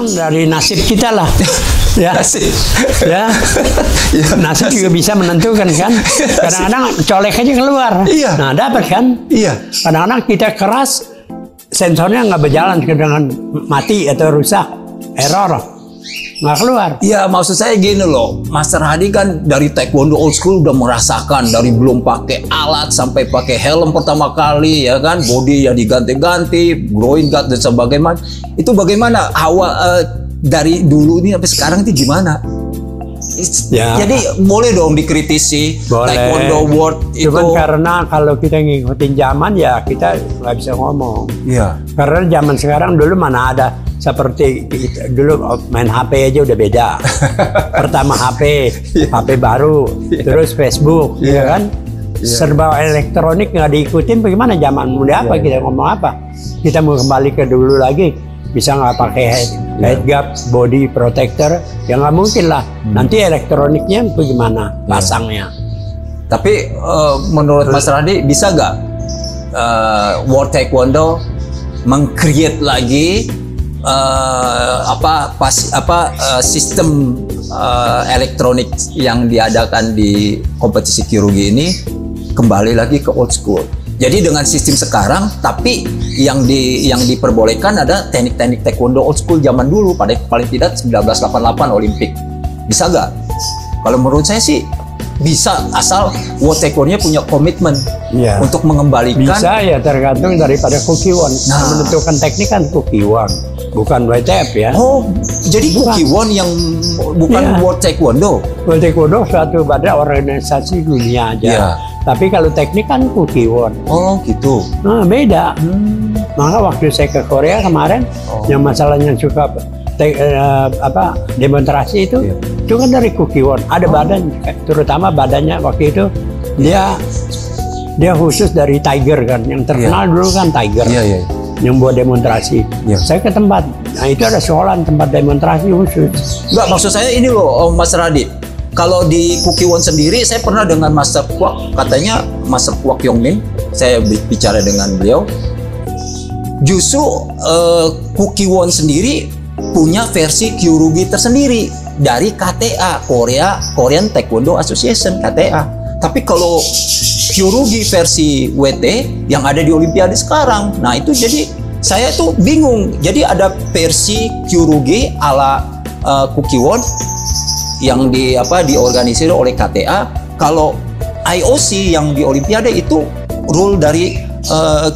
kadang-kadang dari nasib kita lah. Ya, ya, nasib juga bisa menentukan kan. Kadang-kadang colek aja keluar. Iya. Nah, dapat kan. Iya. Kadang-kadang kita keras, sensornya nggak berjalan, dengan mati atau rusak, error, nggak keluar. Iya, maksud saya gini loh, Master Hadi kan dari taekwondo old school udah merasakan dari belum pakai alat sampai pakai helm pertama kali, ya kan, body ya diganti-ganti, groin guard dan sebagainya. Itu bagaimana awal dari dulu ini sampai sekarang itu gimana? Ya. Jadi boleh dong dikritisi Boleh. taekwondo world itu. Cuman karena kalau kita ngikutin zaman ya kita nggak bisa ngomong. Iya. Karena zaman sekarang dulu mana ada seperti dulu main HP aja udah beda. Pertama HP, HP baru, terus Facebook, ya kan? Serba elektronik nggak diikutin, bagaimana zaman muda apa kita ngomong apa? Kita mau kembali ke dulu lagi, bisa nggak pakai headguard, body protector? Ya nggak mungkin lah. Nanti elektroniknya bagaimana pasangnya? Tapi menurut Mas Radi bisa nggak World Taekwondo meng-create lagi sistem elektronik yang diadakan di kompetisi Kyorugi ini kembali lagi ke old school. Jadi dengan sistem sekarang, tapi yang diperbolehkan ada teknik-teknik taekwondo old school zaman dulu, pada paling tidak 1988 Olimpik. Bisa nggak? Kalau menurut saya sih bisa, asal World Taekwondo punya komitmen untuk mengembalikan. Bisa ya, tergantung daripada Kukiwon. Nah, menentukan teknik kan Kukiwon, bukan WTF ya. Oh, jadi Kukiwon yang bukan World Taekwondo. World Taekwondo suatu badan organisasi dunia aja. Yeah. Tapi kalau teknik kan Kukiwon. Oh gitu. Nah beda. Maka waktu saya ke Korea kemarin, yang masalahnya suka demonstrasi itu kan dari Kukiwon. Ada badan, terutama badannya waktu itu dia khusus dari Tiger kan, yang terkenal dulu kan Tiger, yang buat demonstrasi. Saya ke tempat, nah itu ada sekolah tempat demonstrasi khusus. Enggak, maksud saya ini loh, Mas Radi. Kalau di Kukiwon sendiri, saya pernah dengan Master Kwak, katanya Master Kwak Yongmin, saya bicara dengan beliau. Justru Kukiwon sendiri punya versi Kyorugi tersendiri dari KTA, Korean Taekwondo Association, KTA. Tapi kalau Kyorugi versi WT yang ada di Olimpiade sekarang, nah itu jadi saya tuh bingung. Jadi ada versi Kyorugi ala Kukiwon yang diorganisir oleh KTA. Kalau IOC yang di Olimpiade itu rule dari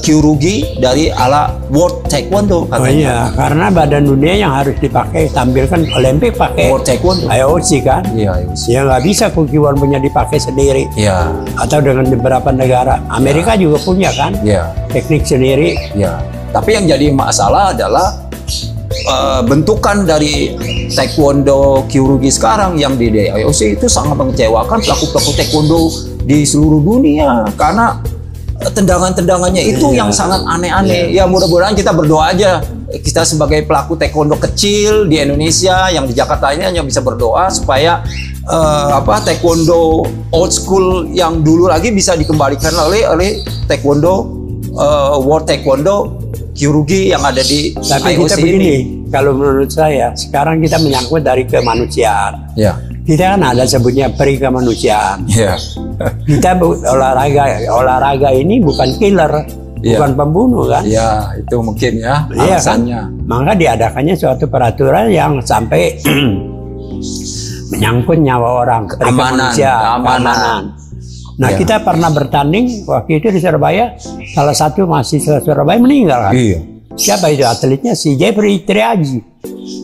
Kyorugi dari ala World Taekwondo katanya. Oh iya, karena badan dunia yang harus dipakai tampilkan Olimpik pakai World Taekwondo. IOC kan. Iya, IOC. Ya nggak bisa Kukiwon punya dipakai sendiri. Iya. Atau dengan beberapa negara. Amerika juga punya kan. Iya. Teknik sendiri. Iya. Tapi yang jadi masalah adalah bentukan dari Taekwondo Kyorugi sekarang yang di IOC itu sangat mengecewakan pelaku-pelaku Taekwondo di seluruh dunia karena tendangan-tendangannya itu yang sangat aneh-aneh. Ya mudah-mudahan kita berdoa aja, kita sebagai pelaku Taekwondo kecil di Indonesia yang di Jakarta ini hanya bisa berdoa supaya Taekwondo old school yang dulu lagi bisa dikembalikan oleh Taekwondo World Taekwondo Kyorugi yang ada di Tapi IOC kita begini, kalau menurut saya sekarang kita menyangkut dari kemanusiaan. Ya. Kita kan ada sebutnya peri kemanusiaan. Ya. Kita olahraga ini bukan killer, bukan pembunuh kan? Ya, itu mungkin ya Iya alasannya. kan? Maka diadakannya suatu peraturan yang sampai menyangkut nyawa orang, keamanan. Nah, kita pernah bertanding waktu itu di Surabaya, salah satu mahasiswa Surabaya meninggal kan? Iya. Siapa itu atletnya? Si Jeffrey Triaji.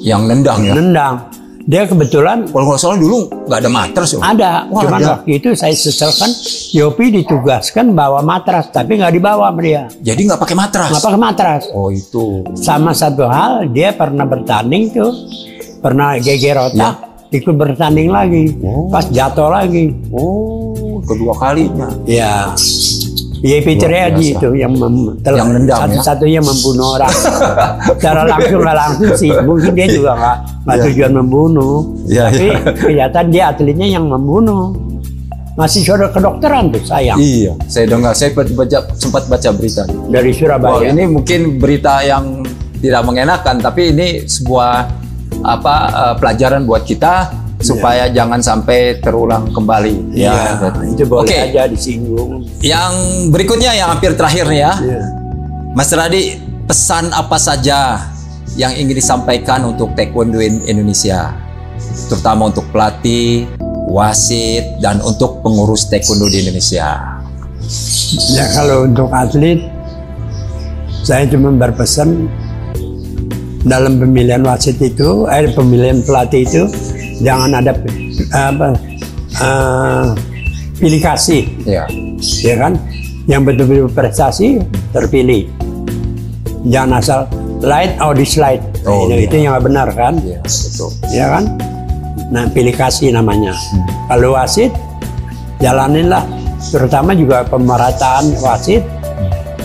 Yang nendang ya? Nendang. Dia kebetulan, kalau nggak salah dulu nggak ada matras ya? ada. Cuman waktu itu saya sesalkan, Yopi ditugaskan bawa matras, tapi nggak dibawa sama dia. Jadi nggak pakai matras? Nggak pakai matras. Oh itu. Sama satu hal, dia pernah bertanding tuh, pernah geger otak, ikut bertanding lagi, pas jatuh lagi. Oh, kedua kalinya. Ya, Yepi Triaji itu yang nendang, satu-satunya membunuh orang. Secara langsung nggak langsung sih, mungkin dia juga nggak tujuan membunuh, tapi kelihatan dia atletnya yang membunuh. Masih saudara kedokteran tuh sayang. Iya, saya dengar, saya sempat baca berita dari Surabaya. Ini mungkin berita yang tidak mengenakan, tapi ini sebuah pelajaran buat kita supaya jangan sampai terulang kembali. Ya, itu boleh aja disinggung. Yang berikutnya yang hampir terakhir nih ya, Mas Radi, pesan apa saja yang ingin disampaikan untuk taekwondo Indonesia, terutama untuk pelatih, wasit, dan untuk pengurus taekwondo di Indonesia? Ya, kalau untuk atlet, saya cuma berpesan dalam pemilihan wasit itu, pemilihan pelatih itu jangan ada pilih kasih, ya kan? Yang betul-betul prestasi terpilih. Jangan asal like or dislike. Itu yang nggak benar kan? Ya, betul. Ya kan? Nah, pilih kasih namanya. Kalau wasit, jalaninlah. Terutama juga pemerataan wasit.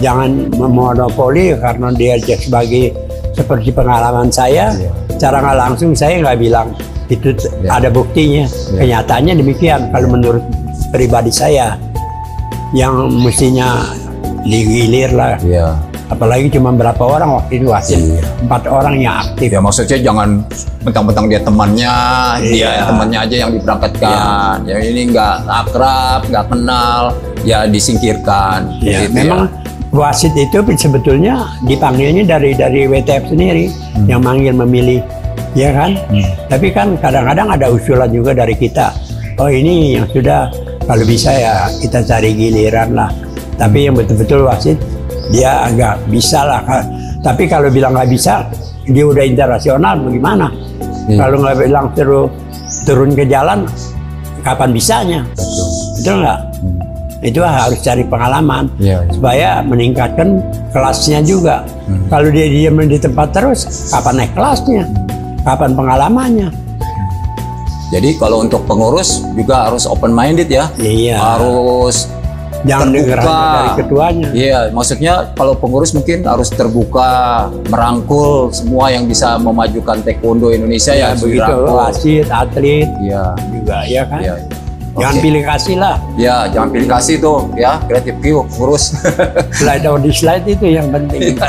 Jangan memonopoli karena dia sebagai seperti pengalaman saya. Cara nggak langsung saya nggak bilang itu ada buktinya. Kenyataannya demikian. Kalau menurut pribadi saya, yang mestinya digilir lah. Apalagi cuma berapa orang waktu itu wasit, 4 orang yang aktif. Ya, maksudnya jangan mentang-mentang dia temannya, dia temannya aja yang diberangkatkan. Ya, ini nggak akrab, nggak kenal, ya disingkirkan. Ya, gitu memang wasit itu sebetulnya dipanggilnya dari WTF sendiri yang manggil memilih, ya kan? Tapi kan kadang-kadang ada usulan juga dari kita. Oh, ini yang sudah, kalau bisa ya kita cari giliran lah. Tapi yang betul-betul wasit dia agak bisa lah. Tapi kalau bilang nggak bisa, dia udah internasional bagaimana? Kalau nggak bilang turun ke jalan, kapan bisanya? Betul nggak? Itu harus cari pengalaman supaya meningkatkan kelasnya juga. Kalau dia diam di tempat terus, kapan naik kelasnya? Kapan pengalamannya? Jadi kalau untuk pengurus juga harus open minded ya. Harus jangan dengar dari ketuanya. Iya, maksudnya kalau pengurus mungkin harus terbuka, merangkul semua yang bisa memajukan taekwondo Indonesia ya. Begitu, wasit, atlet, juga, ya kan. Jangan pilih kasih lah. Ya, jangan pilih kasih tuh, ya. Kreatif Q, ngurus. Slide or dislide itu yang penting.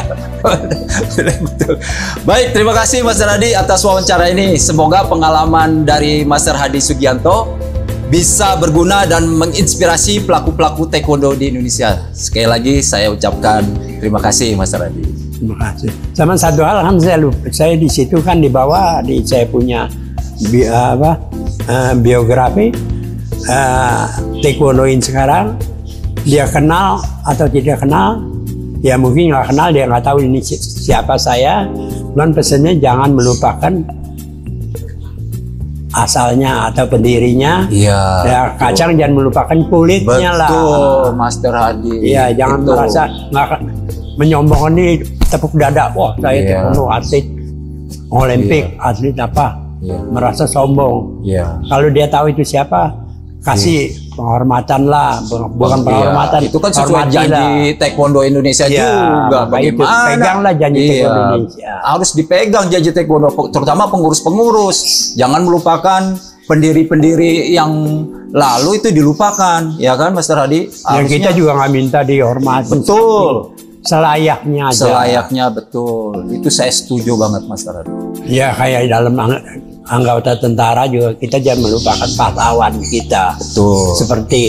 Betul. Baik, terima kasih Mas Radi atas wawancara ini. Semoga pengalaman dari Master Hadi Sugianto bisa berguna dan menginspirasi pelaku-pelaku taekwondo di Indonesia. Sekali lagi saya ucapkan terima kasih Mas Radi. Terima kasih. Sama satu hal kan saya di situ kan di bawah saya punya biografi taekwondoin sekarang. Dia kenal atau tidak kenal, ya mungkin nggak kenal, dia nggak tahu ini siapa saya. Dan pesannya jangan melupakan asalnya atau pendirinya. Ya, kacang jangan melupakan kulitnya lah. Betul, Master Hadi. Ya, jangan merasa nggak menyombong ini tepuk dada. Wah, saya taekwondo atlet Olimpik, atlet apa? Merasa sombong. Kalau dia tahu itu siapa, kasih penghormatan lah, bukan penghormatan. Itu kan sesuai janji taekwondo Indonesia juga. Bagaimana? Peganglah janji taekwondo Indonesia. Harus dipegang janji taekwondo, terutama pengurus-pengurus. Jangan melupakan pendiri-pendiri yang lalu itu dilupakan, ya kan, Master Hadi? Ya, kita juga nggak minta dihormati. Betul. Selayaknya aja. Selayaknya, betul. Itu saya setuju banget, Master Hadi. Ya, kayak dalam anggota tentara juga kita jangan melupakan pahlawan kita. Betul. Seperti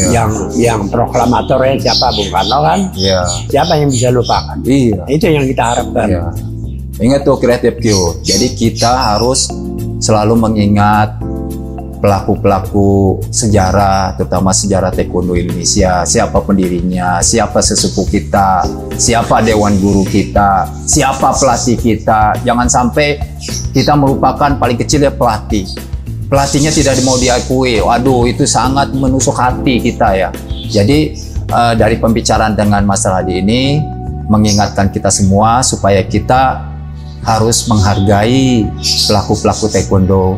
yang proklamatornya siapa, Bung Karno kan? Siapa yang bisa lupakan? Itu yang kita harapkan. Ingat tuh Kreatif Q. Jadi kita harus selalu mengingat pelaku-pelaku sejarah, terutama sejarah taekwondo Indonesia. Siapa pendirinya, siapa sesepuh kita, siapa dewan guru kita, siapa pelatih kita. Jangan sampai kita melupakan paling kecil ya pelatih. Pelatihnya tidak mau diakui. Waduh, itu sangat menusuk hati kita ya. Jadi dari pembicaraan dengan Master Hadi ini mengingatkan kita semua supaya kita harus menghargai pelaku-pelaku taekwondo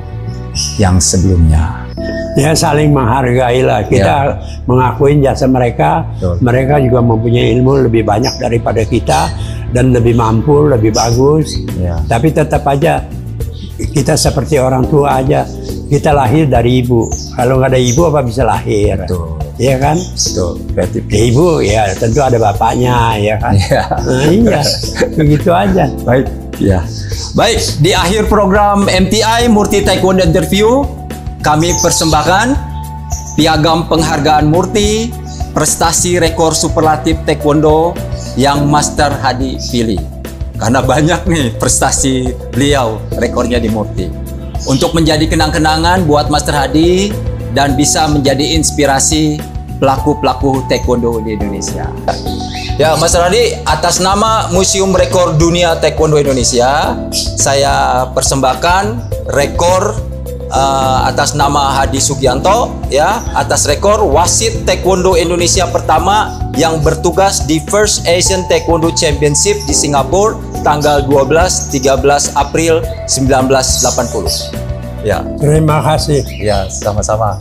yang sebelumnya. Ya, saling menghargai lah. Kita mengakuin jasa mereka. Mereka juga mempunyai ilmu lebih banyak daripada kita dan lebih mampu, lebih bagus. Tapi tetap aja kita seperti orang tua aja. Kita lahir dari ibu. Kalau nggak ada ibu apa bisa lahir? ya kan? Betul, kreatif. Ibu ya tentu ada bapaknya, ya kan? Iya. Nah, iya, begitu aja. Baik, ya. Baik, di akhir program MTI Murti Taekwondo Interview, kami persembahkan piagam penghargaan Murti, prestasi rekor superlatif Taekwondo yang Master Hadi pilih. Karena banyak nih prestasi beliau, rekornya di Murti. Untuk menjadi kenang-kenangan buat Master Hadi dan bisa menjadi inspirasi pelaku-pelaku Taekwondo di Indonesia. Ya, Master Hadi, atas nama Museum Rekor Dunia Taekwondo Indonesia, saya persembahkan rekor atas nama Hadi Sugianto, ya, atas rekor wasit Taekwondo Indonesia pertama yang bertugas di First Asian Taekwondo Championship di Singapura tanggal 12-13 April 1980. Ya. Terima kasih. Ya, sama-sama.